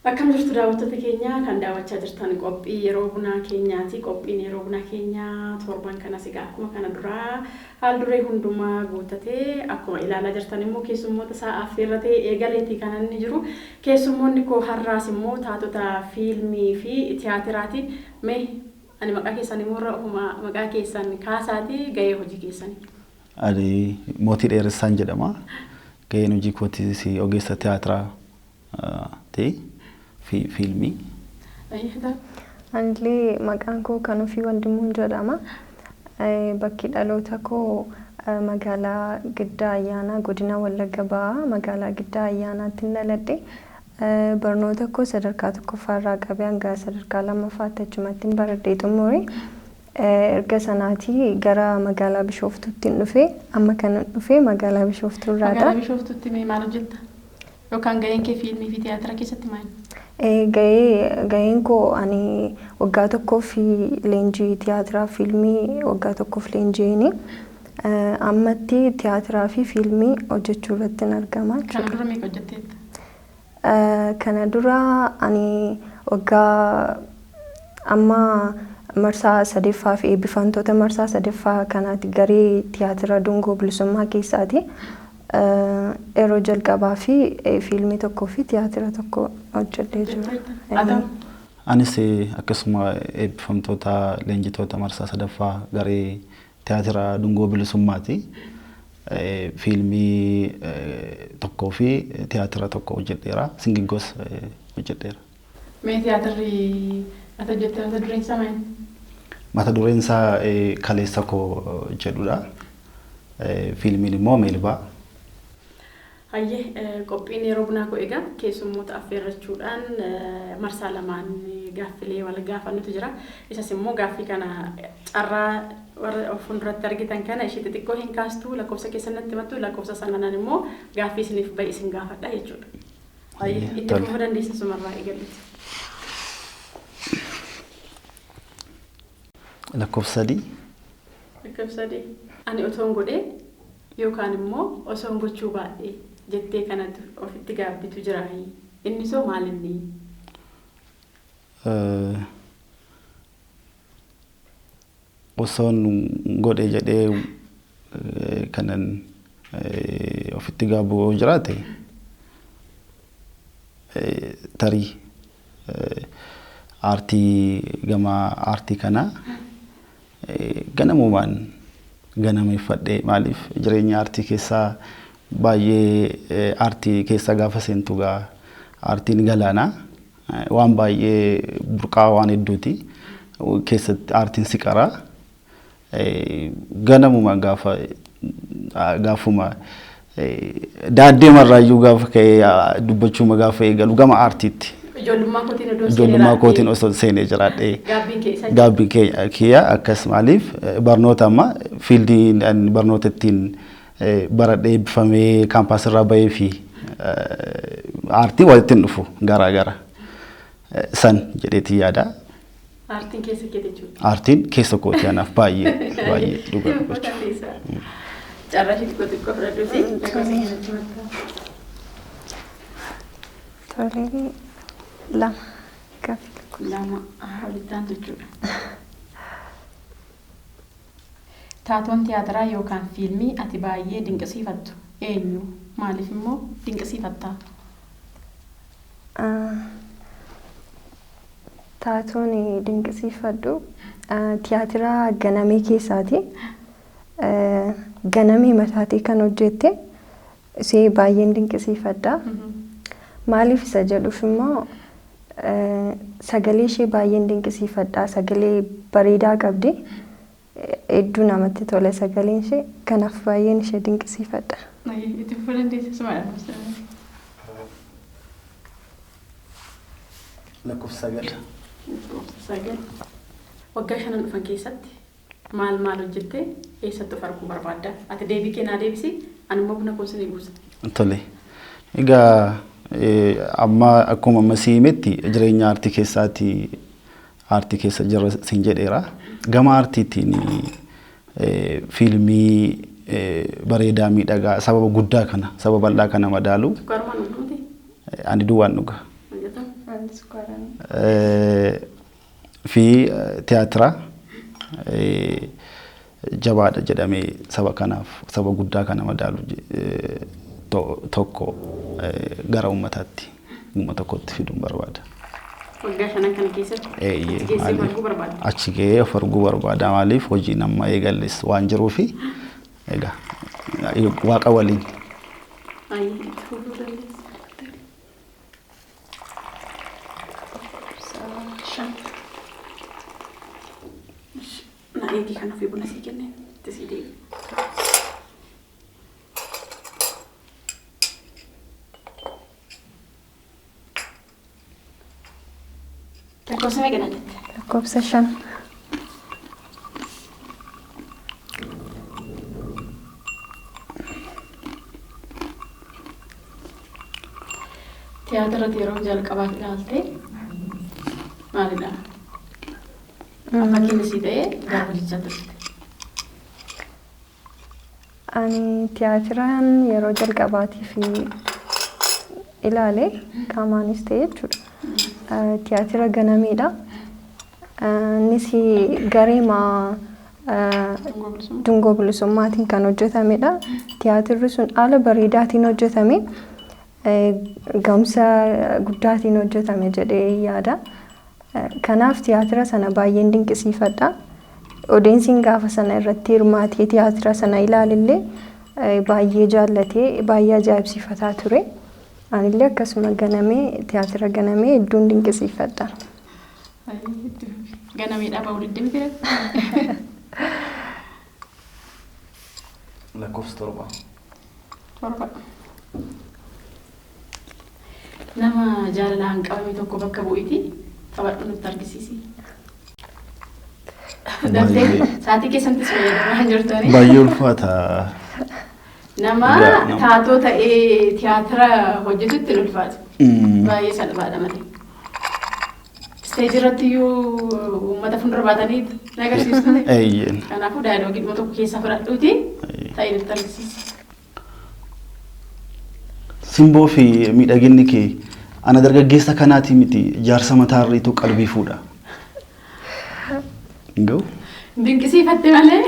Akkam jirtu daawwattoota keenya kan daawwachaa jirtan qophii yeroo bunaa keenyaati. Qophiin yeroo bunaa keenyaa torban kanas egaa akkuma kana duraa haal duree hundumaa guuttatee akkuma ilaalaa jirtan immoo keessummoota isaa affeerratee eegaleetii kan inni jiru. Keessummoonni koo har'aas immoo taatota fiilmii fi tiyaatiraati. Mee ani maqaa keessan immoo maqaa keessan kaasaati gahee hojii keessanii. Ani Mootii Dheeressaan jedhama. Gaheen hojii kootis ogeessa tiyaatiraa ta'e. Filmi. Anillee maqaan koo Kanuufii Wandimuun jedhama. Bakki dhaloota koo magaalaa Giddaa Ayyaanaa godina Wallagga Bahaa magaalaa Giddaa Ayyaanaatti dhaladhe. Barnoota koo sadarkaa tokkoffaarraa qabee hanga sadarkaa lammaffaatti achumatti baradhee xumure. Erga sanaatii gara magaalaa Bishooftuutti dhufe amma kan dhufe magaalaa Bishooftuurraadha. Magaalaa Bishooftuutti maal hojjetta? Yookaan gaheen kee fiilmii fi tiyaatira keessatti maal? Gaheen koo ani waggaa tokkoof leenjii tiyaatiraa fiilmii waggaa tokkoof leenjiini. Ammatti tiyaatiraa fi fiilmii hojjechuu irratti argama. Kana dura meeqa hojjetteetta? Kana dura ani waggaa amma marsaa sadeeffaa fi eebbifamtoota marsaa sadeeffaa kanaatti garee tiyaatira Dungoo Bilisummaa keessaati. Yeroo jalqabaa fi fiilmii tokkoo fi tiyaatira tokko hojjetee jiru. Anis akkasuma eebbifamtoota leenjitoota marsaa sadaffaa garee tiyaatira Dungoo Bilisummaati. Fiilmii tokkoo fi tiyaatira tokko hojjedheera. Singingos hojjedheera. Mee tiyaatirri ati hojjette mata dureen isaa maali? Mata dureen isaa Kaleessa Koo jedhudha. Fiilmiin immoo Meelbaa. Hayyee qophiin yeroo bunaa koo egaa keessummoota affeerrachuudhaan marsaa lamaan gaaffilee wal gaafannutu jira. Isas immoo gaaffii kana carraa warra fuulduratti argitan kana ishee xixiqqoo hin kaastu lakkoofsa keessanitti himattu lakkoofsa sanaan immoo gaaffii isiniif bahe isin gaafadha jechuudha. Hayyee itti fufuu dandeessa sumarraa eegalleeti. Lakkoofsa sadii. Lakkoofsa sadii. Ani otoon godhee yookaan immoo osoon gochuu baadhee jettee kanatti ofitti gaabbitu jira. Inni soo maal inni? Osoon godhe jedhee kanan ofitti gaabbu jiraate tarii aartii gama aartii kana ganamumaan ganameeffadhee maaliif jireenya aartii keessaa baay'ee aartii keessa gaafa seentu gaa aartiin galaana waan baay'ee burqaa waan hedduuti keessatti aartiin si qara ganamuma gaafuma daaddee marraayyuu gaafa ka'ee dubbachuma gaafa eegalu gama aartiitti. Ijoollummaa kootiin osoo seenee jiraadhee gaabbiin kiyya akkas maaliif barnoota amma fiildii barnoota ittiin baradhee eebbifamee kaampaasirraa bahee fi aartii walitti hin dhufu garaa gara san jedheetii yaada. Aartiin keessa kee jechuudha. Aartiin keessa kooti anaaf baay'ee dhugaa dubbachuu. Carraa xiqqoo fudhadhuuti lakkoofsa kanatti maxxansa. Tolee. Lama. Gaaffii lama walittaan jechuudha. Taatoon tiyaatiraa yookaan fiilmii ati baay'ee dinqisiifattu eenyu? Maaliif immoo dinqisiifattaa? Taatoon dinqisiifadhu tiyaatira Ganamee keessaati. Ganamee mataatii kan hojjette ishee baay'een dinqisiifadha. Maaliif isa jedhuuf immoo sagalee ishee baay'een dinqisiifadha. Sagalee bareedaa qabdi. Hedduu namatti tola sagaleen ishee. Kanaaf baay'een ishee dinqisiifadha. Itti fufuu dandeessa sumaadha. Lakkoofsa sagal. Sagal. Waggaa 5 dhufan keessatti maal hojjettee eessatti of arguu barbaadda? Ati deebii kennaa deebisi ani immoo buna koosanii buusa. Tole. Egaa amma akkuma amma siimetti jireenya aartii keessaati aartii keessa jira siin jedheera. Gama aartiitiin fiilmii bareedaa miidhagaa sababa guddaa kana sababa bal'aa kana madaalu ani duwwaan dhuga. في تياترا jabaadha jedhamee saba kanaaf saba guddaa kana madaalu tokko gara ummataatti uummata tokkotti fiduun barbaada. Waggaa shanan kana keessatti achi gahee of arguu barbaada maaliif hojiin amma eegalles waan jiruufi egaa waaqa waliin. Naeegi kana fi buna sii kenneen tisii deebi. Lakkoofsa meeqa jette? Lakkoofsa 5. Tiyaatira yeroo jalqabaa ilaaltee maalidha? Fakkiin isii ta'ee gaafa jechaa turte. Ani tiyaatiraan yeroo jalqabaatiif ilaale qaamaanis ta'e jechuudha. Tiyaatira ganameedha. Innis gareema dungoo bilisummaatiin kan hojjetamedha. Tiyaatirri sun haala bareedaatiin hojjetame, gamsa guddaatiin hojjetame jedhee yaada. Kanaaf tiyaatira sana baay'een dinqisiifadha. Odeensiin gaafa sana irratti hirmaatee tiyaatira sana ilaalillee baay'ee jaallatee baay'ee ajaa'ibsiifataa ture. Anillee akkasuma tiyaatira ganamee hedduun dinqisiifadha. Ganameedhaa ba'uu diddimti. Lakkoofsa 7. Nama jaalalaan qabame tokko bakka bu'iiti. Taphattu nutti argisiisi. Sa'aatii keessattis fayyadamaa jirtanii. Baay'ee ulfaata. Nama taatoo ta'ee tiyaatira hojjetutti ni ulfaatu. Baay'ee salphaadha malee. Isteejii irratti iyyuu uummata fuuldura baatanii agarsiistu. Kanaafuu daayiloogiin tokko keessaa fudhadhuuti ta'ee nutti argisiisi. Simboo fi miidhaginni kee ana dargaggeessa kanaati miti jaarsa mataa irriitu qalbii fuudha. Ngoo. Dinqisiifatte malee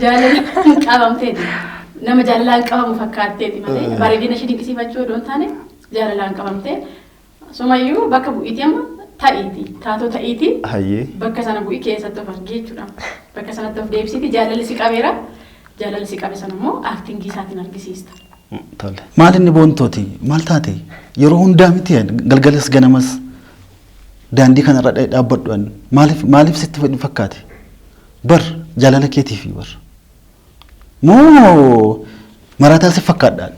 jaalalaan qabamteeti. Nama jaalalaan qabamu fakkaatteeti malee bareedina ishee dinqisiifachuu odoo hin taane jaalalaan qabamtee sumayyuu bakka bu'iiti amma ta'iiti taatoo ta'iiti bakka sana bu'ii keessatti of argee jechuudha. Bakka sanatti of deebisiiti jaalalli si qabeera jaalalli si qabe sana immoo aaktingii isaatiin argisiista. Maal inni boontooti maal taate yeroo hundaa miti galgalas ganamas daandii kanarra dhaabbadhuan maaliif sitti fedhu fakkaate bar jaalala keetiifi bar moo marataa si fakkaadhaan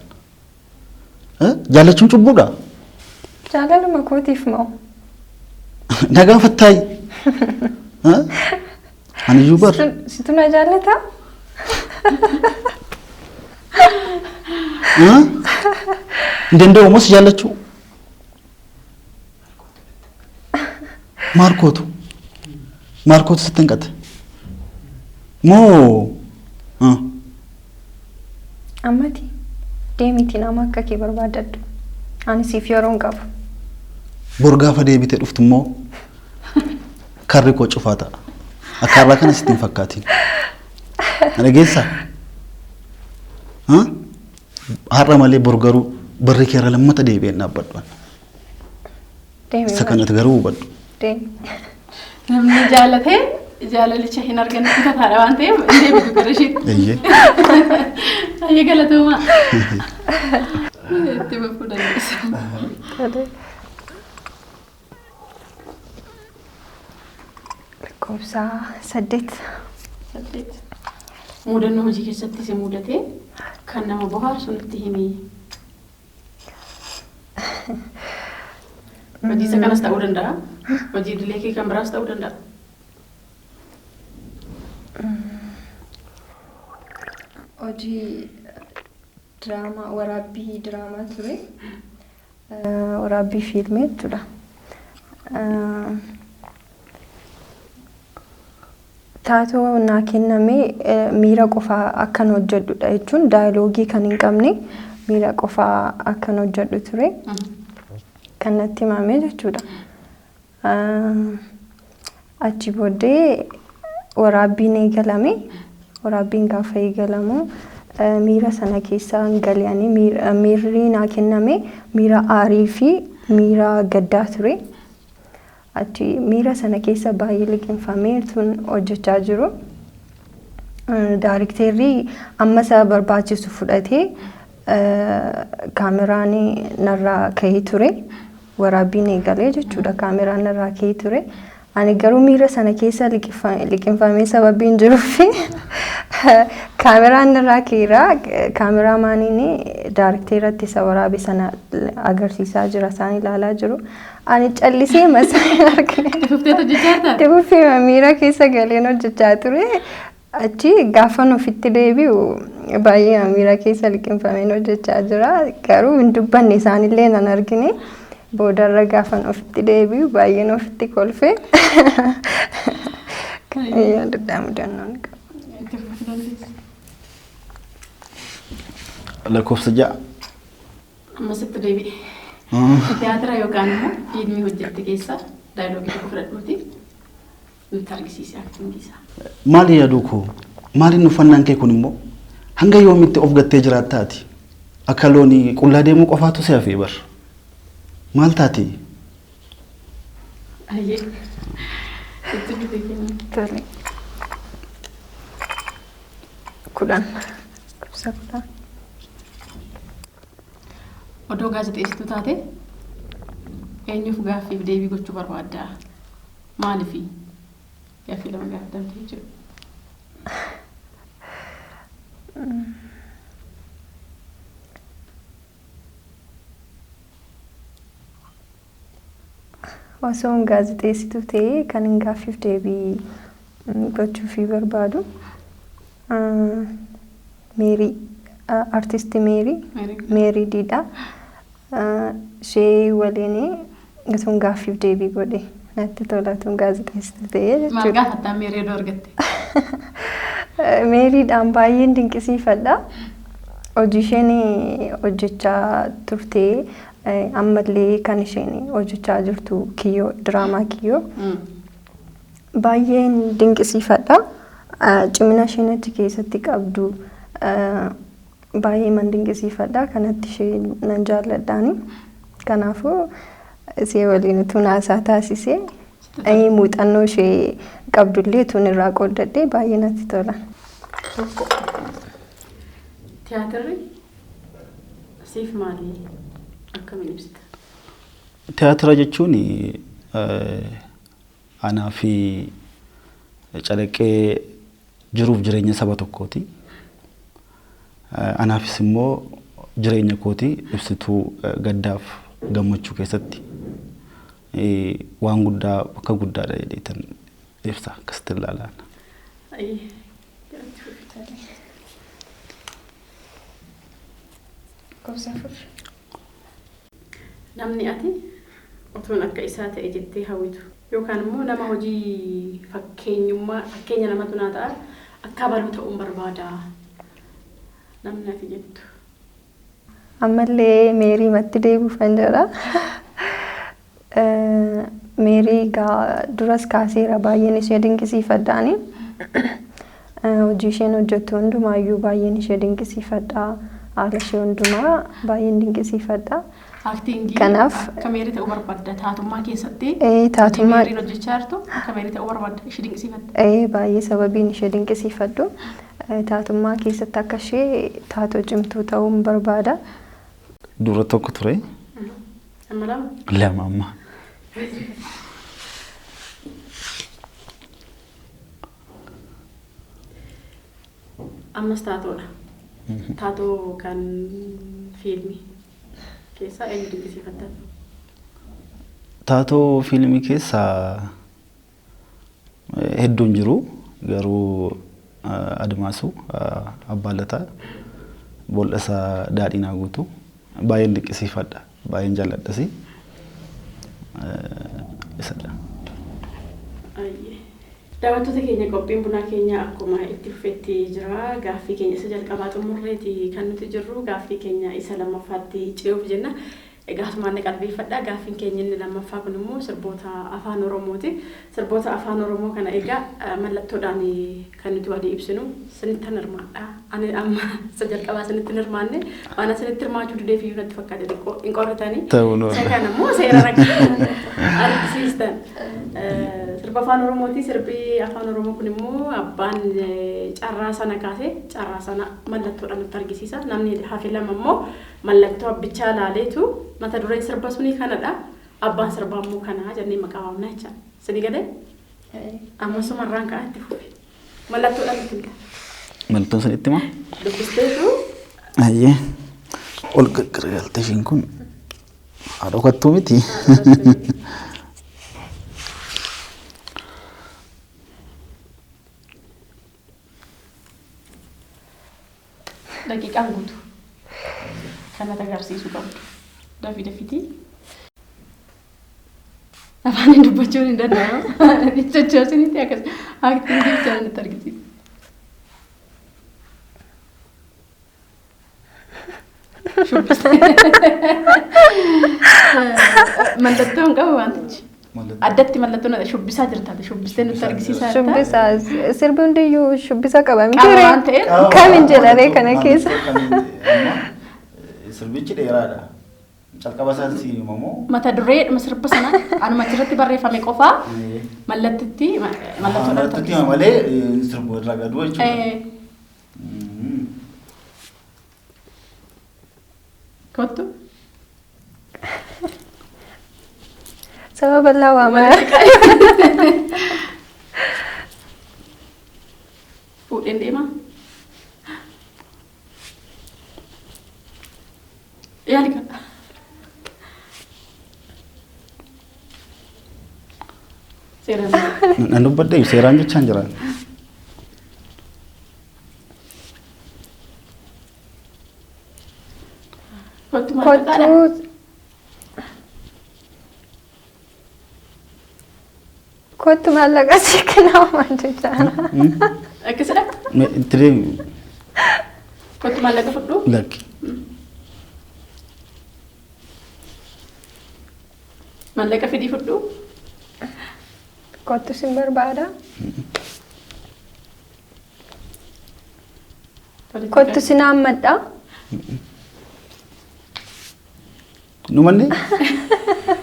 jaalachuun cubbuudha. Jaalaluma kootiif moo nagaa fattaayi aniyyuu bar situ na jaalataa. Danda'u mos jaallachuu maarkootu sitti hin qate moo ammati deemitiin amma akka kee barbaadadhu ani siif yeroo hin qabu. Bor gaafa deebitee dhuftu immoo karri koo cufaa ta'a. Akka irraa kana sitti hin fakkaatiin. Dhageessaa? Har'a malee bor garuu barri keera lammata deebi'een dhaabbadhuan. Isa kanatti garuu hubadhu. Namni jaalatee jaalalicha hin arganne kutaadha waan ta'eef hin deebitu gara isheetti. Ayyee galatoomaa. Itti bafuu dandeessa. Lakkoofsa 8. Mudannoo hojii keessatti si mudatee kan nama bohaarsu nutti himi. Hojii isa kanas ta'uu danda'a. Hojii idilee kee kan biraas ta'uu danda'a. Hojii diraamaa waraabbii diraamaa ture. Waraabbii fiilmii jechuudha. Taatoo naa kenname miira qofaa akkan hojjedhudha jechuun daayilogii kan hin qabne miira qofaa akkan hojjedhu ture. kan natti himame jechuudha. Achi booddee waraabbiin eegalame. Waraabbiin gaafa eegalamu miira sana keessaa galanii miirri naa kenname miira aarii fi miira gaddaa ture. Achi miira sana keessa baay'ee liqinfamee tun hojjechaa jiru. Daarikteerri amma isa barbaachisu fudhatee kaameraan narraa ka'ee ture. Waraabbiin eegalee jechuudha kaameraan narraa ka'ee ture. Ani garuu miira sana keessa liqinfamee sababiin jiruuf kaameraan narraa ka'eera. Kaameraamaaniin daarikteeratti isa waraabe sana agarsiisaa jira isaan ilaalaa jiru. Ani callisee masaa argine. Dhufuufee miira keessa galeen hojjechaa ture. Achi gaafa ofitti deebi'u baay'ee miira keessa liqinfameen hojjechaa jira. Garuu hin dubbanne isaanillee nan argine. Boodarra gaafa ofitti deebi'u baay'een ofitti kolfee. Kan yaadadhaa mudannoon qaba. Lakkoofsa 6. Ammasitti deebi'e. Tiyaatira yookaan immoo fiilmii hojjette keessa daayilogii tokko fudhadhuuti nutti argisiise aktiingii isaa. Maali yaaduu koo? Maaliin uffannaan kee kun immoo hanga yoomitti of gattee jiraattaati? Akka loonii qullaa deemuu qofaatu si hafee bar. Maal taati? Ayyee. Itti dhufee kennu. Tole. 10. Kubsa 10. Odoo gaazexeessituu taate eenyuuf gaaffiif deebii gochuu barbaadda? Maaliifi? Gaaffii lama gaafatamte jechuudha. Osoon gaazexeessituu ta'ee kan hin gaaffiif deebii gochuufii barbaadu Meerii artistii Meerii Diidhaa. Ishee waliin osoon gaaffiif deebii godhe natti tola tun gaazexeessituu ta'ee jechuudha. Maal gaafattaa Meerii odoo argatte? Meeriidhaan baay'een dinqisiifadha. Hojii isheen hojjechaa turtee ammallee kan isheen hojjechaa jirtu kiyyoo diraamaa kiyyoo baay'een dinqisiifadha. Cimina isheen achi keessatti qabdu baay'ee man dinqisiifadha. Kanatti ishee nan jaalladhaani. Kanaafuu ishee waliin utuu haasaa taasisee muuxannoo ishee qabdullee tun irraa qooddadhee baay'ee natti tola. Tiyaatirri siif maali? Akkamiin ibsita? Tiyaatira jechuun anaa fi calaqqee jiruuf jireenya saba tokkooti. Anaafis immoo jireenya kooti ibsituu gaddaaf gammachuu keessatti waan guddaa bakka guddaadha jedheetan ibsa akkasitti ilaalaan. Namni ati otoon akka isaa ta'e jettee hawwitu yookaan immoo nama hojii fakkeenya namatu naa ta'a akka baluu ta'uun barbaada namni ati jettu. Ammallee Meerii matti deebi'uuf kan jedha. Meerii duras kaaseera baay'een ishee dinqisiifadhaani. Hojii isheen hojjettu hundumaayyuu baay'een ishee dinqisiifadha. Haala ishee hundumaa baay'een dinqisiifadha. Kanaaf akka Meerii ta'uu barbaadda taatummaa keessatti. Taatummaa Meeriin hojjechaa jirtu akka Meerii ta'uu barbaadda ishee dinqisiifadha. Baay'ee sababiin ishee dinqisiifadhu taatummaa keessatti akka ishee taatoo cimtuu ta'uun barbaada. Dura tokko ture. Amma lama? Lama amma. Ammas taatoodha. Taatoo kan fiilmii keessaa eenyu dinqisiifatta? Taatoo fiilmii keessaa hedduun jiru garuu Admaasuu Abbaalataa Bool'asaa Daadhiinaa Guutuu baay'een dinqisiifadha. Baay'een jaalladhas. Isadha. Daawwattoota keenya qophiin bunaa keenya akkuma itti fufetti jira. Gaaffii keenya isa jalqabaa xumurreeti kan nuti jirru. Gaaffii keenya isa lammaffaatti ce'uuf jenna. Gaafmanni qalbeeffadha gaaffiin keenya inni lammaffaa kun immoo sirboota afaan Oromooti. Sirboota afaan Oromoo kana egaa mallattoodhaan kan nuti walii ibsinu sinitti hirmaadha. Ani amma jalqabaa sinitti hirmaanne waan sinitti hirmaachuu didee fi natti fakkaate xiqqoo hin qoratanii. Isa kana immoo seera argisiistan. Sirba afaan Oromooti. Sirbi afaan Oromoo kun immoo abbaan carraa sana kaasee carraa sana mallattoodhaan nutti argisiisa. Namni hafi lama immoo mallattoo abbichaa laaleetu mata dureen sirba sunii kanadha. Abbaan sirbaa immoo kana jennee maqaa waamna jecha. Sini galee amma sumarraan ka'atti fufi. Mallattoodhaan nutti himta. Mallattoon sanitti maa? Dubbisteetu. Ayyee ol gargaltee ishiin kun haadha kottuu miti. Daqiiqaan guutuu kanatti agarsiisuu qabdu. Dafii. Afaan dubbachuun hin danda'amu. Jechoosinitti akkas aktiin jechaan nutti argisiisa. Mallattoon qabu wantichi. Addatti mallattoon shubbisaa jirta. Shubbistee nutti argisiisaa jirta. Shubbisaa sirbi hundiyyuu shubbisaa qaba miti ree kamiin jedharee kana keessa. Sirbichi dheeraadha. Calqaba isaatti himamoo. Mata duree sirba sana anuma achirratti barreeffame qofaa mallattitti mallattoon irratti malee sirbu irraa gadu jechuudha. Kottu. Sababa lawaa mara. Fuudheen deemaa. Yaali kana. Nan dubbadde seeraan jechaan jiran. Kottu maallaqa si kennamu jechaadha. Akkasidha. Tiree. Kottu maallaqa fudhu. Lakki. Maallaqa fidii fudhu. Kottu sin barbaada. Kottu sin hammadha. Numanne?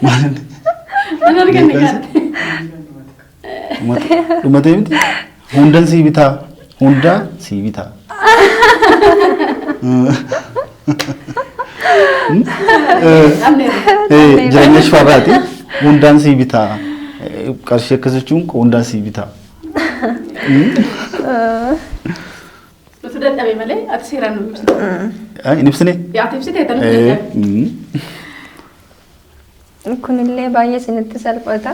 Nan arganne gaate. Dhumatee miti? Hundaan sii bitaa. Hundaa sii bitaa. Jireenya shifarraati. Hundaan sii bitaa. Qarshii akkas jechuun hundaan sii bitaa. Nuti dadhabe malee ati seeraan nu ibsite. Hin ibsine? Ati ibsite tan dadhabe. Kunillee baay'ee isinitti salphata.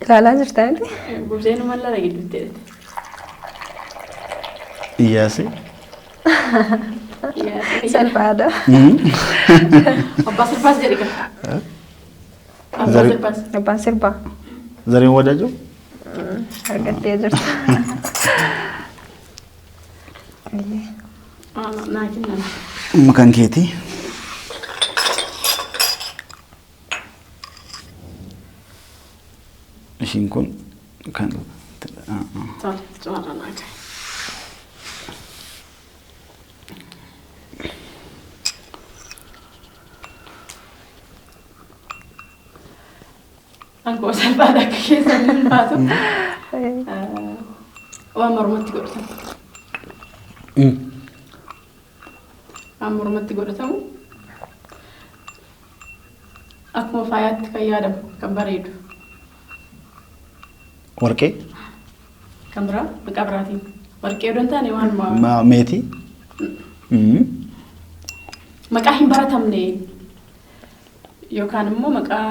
Ilaalaa jirtaa miti? Gubseen mallara gidduutti jedhete. Iyyaase. Salphaadha. Abbaa sirbaas jedhi gala. Abbaa sirbaas. Abbaan sirbaa. Zariin wadaajoo? Argattee jirta. Naa kennan. Makan keetii. Ishiin kun kan Cumarra naa ka'e. Angkoo salphaadha akka keessan hin baatu. Waan mormatti godhatamu. Waan mormatti godhatamu. Akkuma faayaatti kan yaadamu kan bareedu. Warqee? Kan biraa maqaa biraatiin. Warqee odoo hin taane waan meetii? Maqaa hin baratamne yookaan immoo maqaa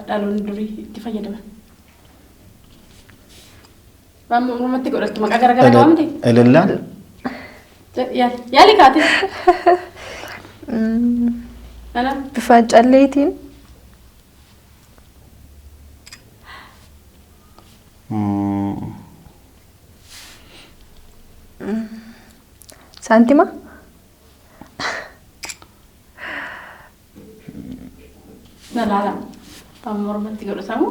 dhaloonni durii itti fayyadaman. Waan mormatti godhattu maqaa garaagaraa qabamte? Elellaan? Yaali kaate? Bifa calleetiin. Saantima? Nalala. Mormatti godhatamu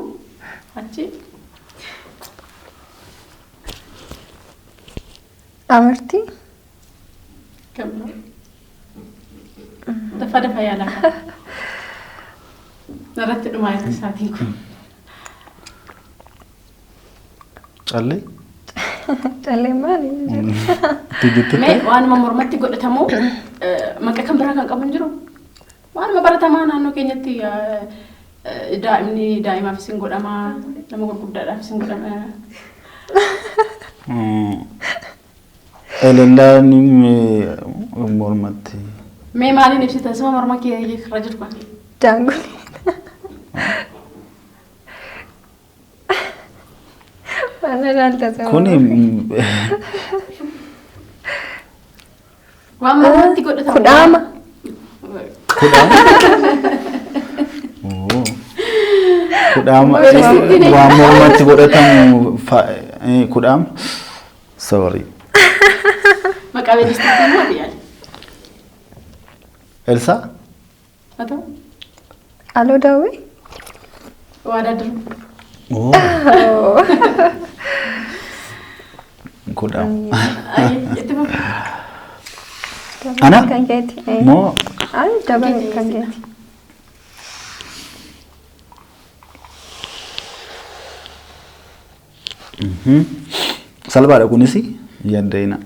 achi. Amartii? Kamno. Dafa yaala. Narratti dhumaa itti isaatiin kun. Callee? Callee maali? Mee waanuma mormatti godhatamu maqaa kan biraa kan qabu hin jiru. Waanuma baratamaa naannoo keenyatti daa'imaaf isin godhamaa nama gurguddaadhaaf isin godhamaa. Elellaan mormatti. Mee maaliin ibsita sama morma kee irra jiru kan? Daangulii. Mana dalta sama. Kuni waan mormatti godhatamu. Kudhaama. Kudhaama. Kudhaama waan mormatti godhatamu kudhaama. Sorry. Maqaa beeksistuu maali yaali? Elsa? Atoo? Aloo daawwee? Waadaa jiru. Kudhaama. Itti fufu. Ana? Kan keeti. Moo? Ani dabale kan keeti. Salphaadha kunis yaaddeena.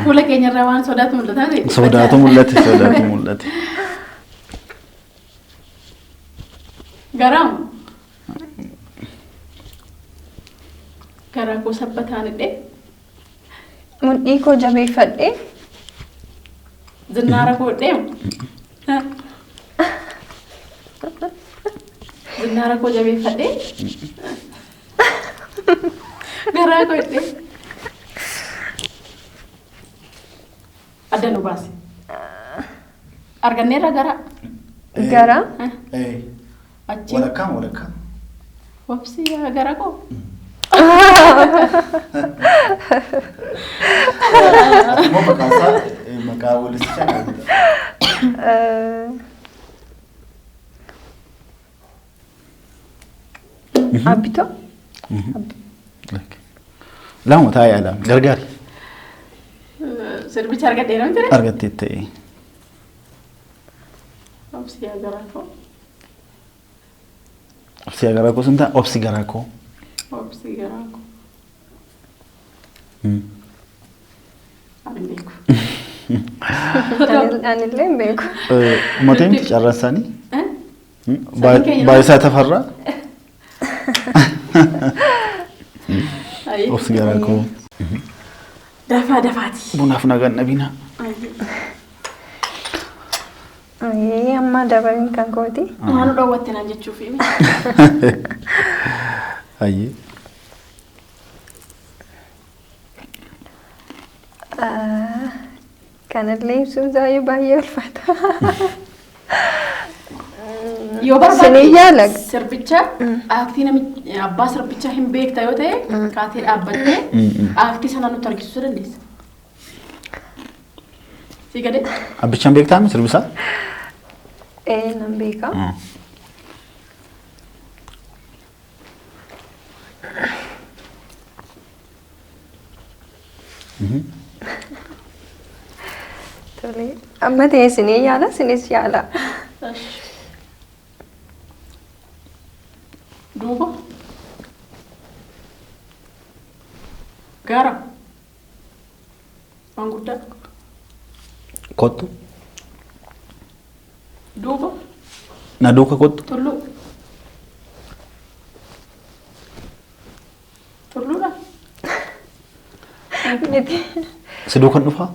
Fuula keenyarraa waan sodaatu mul'ata. Sodaatu mul'ate. Garaamu. Garaa koo sabbataan hidhee. Mudhii koo jabeeffadhee. Zinnaara koo hidheemu. Zinnaara koo jabeeffadhee. Garaa koo hidhee. Adda nu baase. Arganneerra garaa. Garaa? Achi. Walakkaa. Wabsi garaa koo. Moo maqaa walitti Abbitoo? Lama taa'ee yaadam gargaari. Sirbicha argadhee namni ture? Argattee ta'e. Obsi garaa koo. Obsi garaa koo sunta obsi garaa koo. Obsi garaa koo. Ani beeku. Anillee hin beeku. Mootiin carraasaanii? Baay'isaa tafarraa? Obsi garaa koo. Dafaati. Bunaaf nagaan dhabina. Amma dabaleen kan kooti. Waan dhoowwatte naan jechuufi. Ayyee. Kanallee ibsuun baay'ee ulfaata. Yoo barbaadde sirbicha aaktii namichi abbaa sirbichaa hin beekta yoo ta'e kaatee dhaabbattee aaktii sana nutti argisiisuu dandeessa. Si gadee? Abbichaan beektaa mi sirbisaa? Nan beeka. Tole. Amma ta'e isinii yaala, isinis yaala. Duuba. Gaara. Waan guddaa. Kottu. Duuba. Na duuka kottu. Tulluu. Tulluudha. Si duukan dhufaa?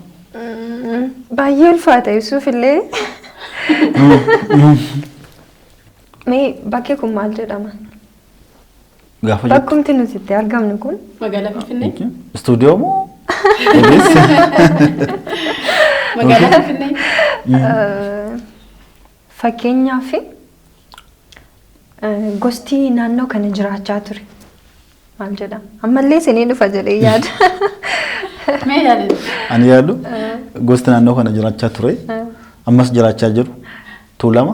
Baay'ee ulfaata ibsuuf illee. Mee bakki kun maal jedhama? Gaafa Bakkumti nuti itti argamnu kun? Magaalaa Finfinnee. Istuudiyoo moo? Magaalaa Finfinnee. Fakkeenyaaf gosti naannoo kana jiraachaa ture. Maal jedhama? Ammallee isinii dhufa jedhee yaada. Mee yaadatu? Ani yaadu gosti naannoo kana jiraachaa ture. Ammas jiraachaa jiru. Tulama.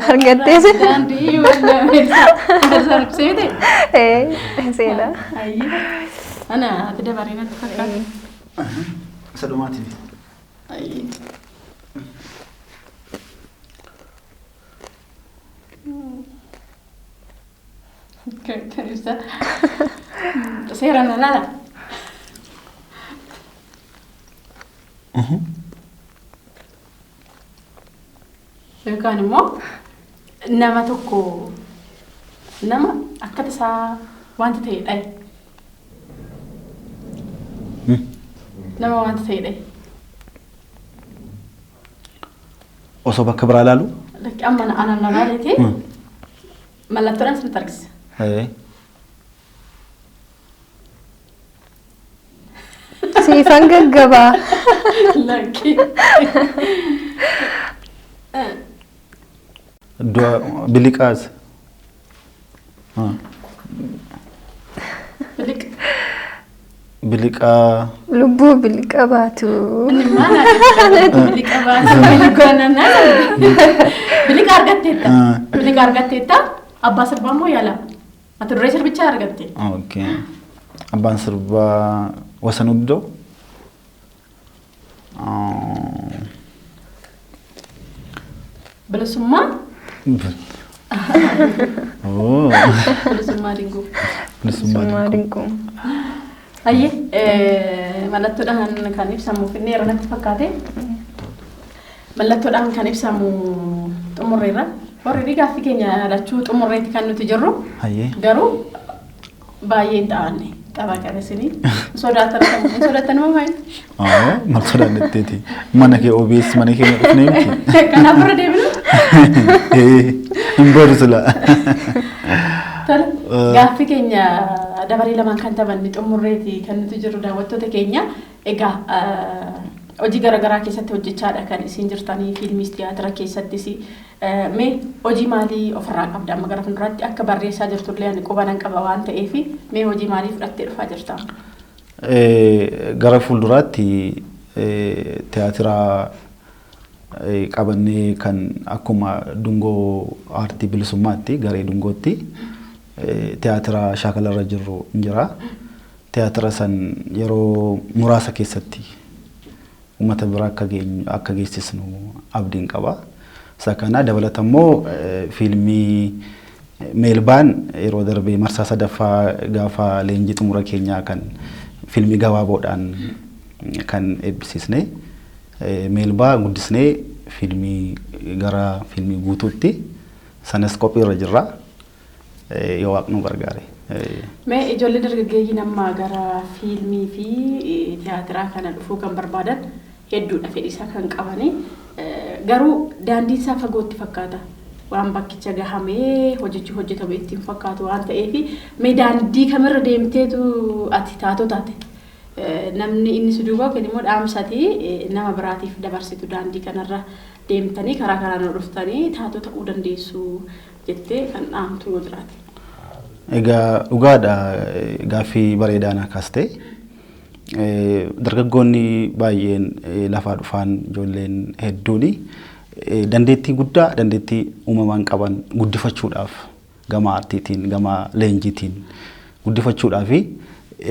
Argattee Daandii walla meeshaa seete. Seedha. Ayyee. Ana ati dabaree natti fakkaata. Sadumaati. Ayyee. Kan ibsa. Seeraan alaala. Yookaan immoo nama tokko nama akka tasaa wanta ta'e dhaye. Nama wanta ta'e dhaye. Osoo bakka biraa ilaalu. Amma ana laalete mallattoodhaan sitti argisa. Siifan gaggabaa. Lakki. Biliqaas. Biliqaa. Lubbuu biliqa baatu. Biliqa baatu. Biliqa argatteetta. Biliqa argatteetta. Abbaa sirbaa moo yaala? Ati duree sirbichaa argatte. Okay. Abbaan sirbaa Wasanuu Didoo. Bilisummaa. Oh. Bilisummaa Dingoo. Bilisummaa Dingoo. Ayyee mallattoodhaan kan ibsamu finneera natti fakkaate. Mallattoodhaan kan ibsamu xumurreerra. Warri gaaffii keenya lachuu xumurreetti kan nuti jirru. Garuu baay'ee ta'anne tapha qabeessini. Sodaatan moo maali? Mal sodaannetti. Mana kee OBS mana kee dhufnee miti. Kanaaf irra deebinu. Hin boru sila. Gaaffii keenya dabaree lamaan kan taphanne xumurreetti kan nuti jirru daawwattoota keenya. Egaa hojii garaagaraa keessatti hojjechaadha kan isin jirtanii fiilmiis tiyaatira keessattis mee hojii maalii ofirraa qabda amma gara fuulduraatti akka barreessaa jirtullee ani qubanan qaba waan ta'eef mee hojii maalii fudhattee dhufaa jirta? Gara fuulduraatti tiyaatira qabannee kan akkuma dungoo aartii bilisummaatti garee dungootti tiyaatira shaakalarra jirru hin jira. Tiyaatira san yeroo muraasa keessatti uummata biraa akka geessisnu abdiin qaba. Isa kana dabalatammoo fiilmii Meelbaan yeroo darbee marsaa sadaffaa gaafa leenjii xumura keenyaa kan fiilmii gabaaboodhaan kan eebbisiisne Meelbaa guddisnee fiilmii gara fiilmii guutuutti sanas qophiirra jirra yoo waaqni nu gargaare. Mee ijoollee dargaggeeyyii nama gara fiilmii fi tiyaatiraa kana dhufuu kan barbaadan hedduudha fedhiisaa kan qabanii garuu daandiin isaa fagootti fakkaata waan bakkicha gahamee hojichi hojjetamu ittiin fakkaatu waan ta'eef mee daandii kamirra deemteetu ati taatoo taate namni inni si duuba yookiin immoo dhaamsatii nama biraatiif dabarsitu daandii kanarra deemtanii karaa karaan dhuftanii taatoo ta'uu dandeessu jettee kan dhaamtu yoo jiraate. Egaa dhugaadha gaaffii bareedaa na kaastee dargaggoonni baay'een lafaa dhufan ijoolleen hedduuni dandeettii guddaa dandeettii uumamaan qaban guddifachuudhaaf gama aartiitiin gama leenjiitiin guddifachuudhaaf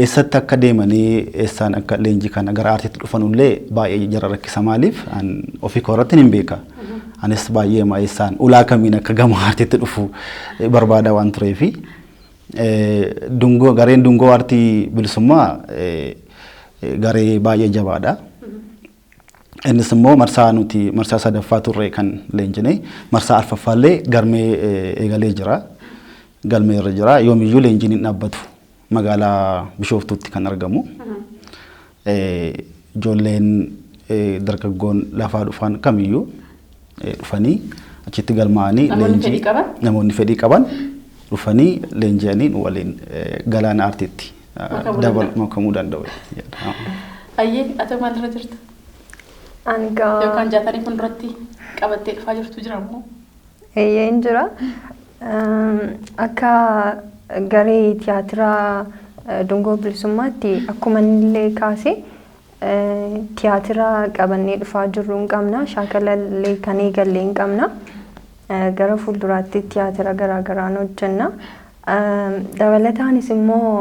eessatti akka deemanii eessaan akka leenjii kana gara aartiitti dhufanullee baay'ee jara rakkisa maaliif ofii koorratti hin beeka. Anis baay'ee eessaan ulaa kamiin akka gama aartiitti dhufu barbaada waan tureefi gareen dungoo aartii bilisummaa garee baay'ee jabaadha. Innis immoo marsaa sadaffaa turre kan leenjine marsaa arfaffaallee galmee eegalee jira. Galmee irra jira yoomiyyuu leenjiin hin dhaabbatu magaalaa Bishooftuutti kan argamu. Ijoolleen dargaggoon lafaa dhufan kamiyyuu dhufanii achitti galmaa'anii leenjii namoonni fedhii qaban dhufanii leenji'anii waliin galaana aartiitti dabaluu danda'u. Ayyee ati maalirra jirta? Yookaan jaatanii fuulduratti qabattee dhufaa jirtu jira moo? Eeyyeen jira. Akka garee tiyaatiraa dungoo bilisummaatti akkuma illee kaase tiyaatira qabannee dhufaa jirru hin qabna shaakalallee kan eegallee hin qabna gara fuulduraatti tiyaatira garaagaraan hojjenna dabalataanis immoo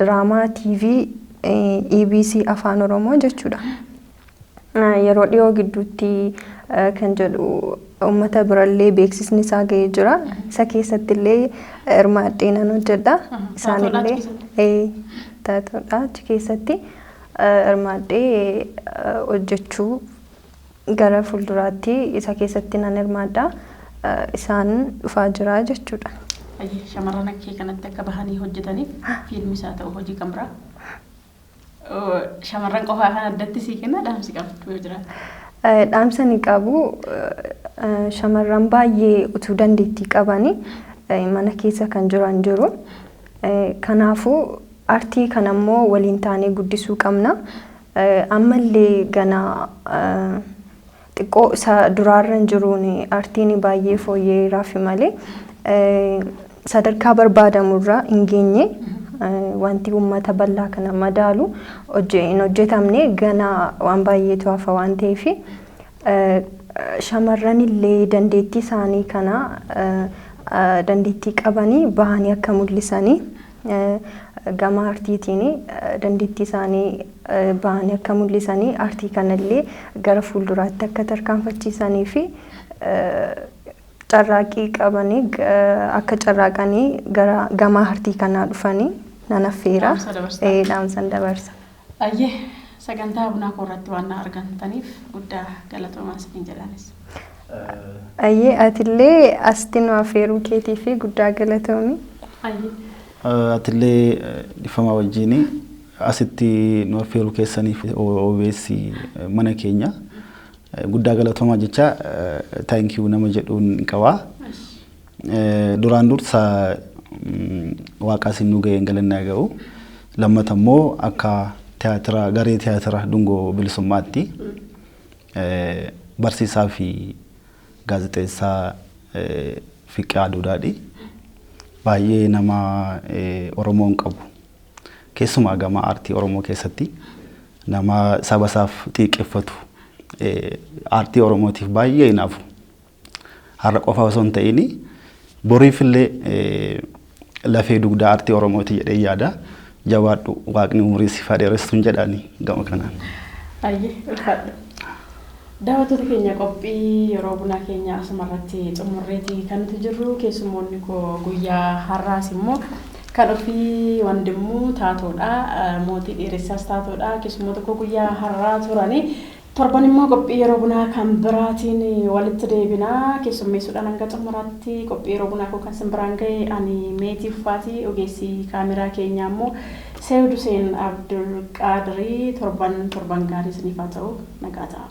diraamaa TV EBC Afaan Oromoo jechuudha yeroo dhiyoo gidduutti kan jedhu ummata birallee beeksisni isaa ga'ee jira isa keessatti illee hirmaadhee nan hojjedha isaanillee taatoodha achi keessatti hirmaadhee hojjechuu gara fuulduraatti isa keessatti nan hirmaadha isaan dhufaa jira jechuudha. Shamarran akkee kanatti akka bahanii hojjetaniif fiilmi isaa ta'u hojii kan biraa shamarran qofaa kan addatti sii kenna dhaamsi qabdu yoo jiraatu. Dhaamsa ni qabu shamarran baay'ee utuu dandeettii qabanii mana keessa kan jiru kanaafuu artii kan ammoo waliin taanee guddisuu qabna ammallee gana xiqqoo isa duraarra jiruun artiin baay'ee fooyya'eeraa fi malee sadarkaa barbaadamurraa hin geenye wanti uummata bal'aa kana madaalu hin hojjetamne gana waan baay'eetu hafa waan ta'eef shamarran illee dandeettii isaanii kana dandeettii qabanii bahanii akka mul'isanii gama artiitiin dandeettii isaanii bahanii akka mul'isanii artii kanallee gara fuulduraatti akka tarkaanfachiisanii fi carraaqii qabanii akka carraaqanii gara gama artii kanaa dhufanii nan affeera dhaamsan dabarsa. Ayyee sagantaa bunaa koorratti waan argamtaniif guddaa galatoomaa isin jedhanis. Ayyee atillee asitti nu affeeruu keetii fi guddaa galatoomi. Atillee dhifama wajjini asitti nu affeeruu keessaniif OBS mana keenya guddaa galatoomaa jecha thank you nama jedhuun qaba. Duraan dursa waaqasin nu ga'een galannaa ga'u lammata immoo akka tiyaatira garee tiyaatira dungoo bilisummaatti barsiisaa fi gaazexeessaa Fiqee Aduudhaadhi baay'ee nama Oromoon qabu keessumaa gama aartii Oromoo keessatti nama saba isaaf xiiqeffatu aartii Oromootiif baay'ee hinaafu har'a qofa osoo hin ta'in boriifillee lafee dugdaa aartii Oromooti jedhee yaada jawaadhu waaqni umurii si fadheeressuun jedhani gama kanaan. Ayyee ulfaadha. Daawwattoota keenya qophii yeroo bunaa keenya asumarratti xumurreetii kan nuti jirru keessummoonni koo guyyaa har'aas immoo kan ofii wandimuu taatoodha mootii dheeressaas taatoodha keessummoota koo guyyaa har'aa turanii torban immoo qophii yeroo bunaa kan biraatiin walitti deebinaa keessummeessuudhaan hanga xumuraatti qophii yeroo bunaa koo kan simbiraan ga'e ani meetii uffaatii ogeessi kaameraa keenyaa immoo Seyyid Hussein Abdul Qaadirii torban gaarii isiniif haa ta'u nagaa ta'a.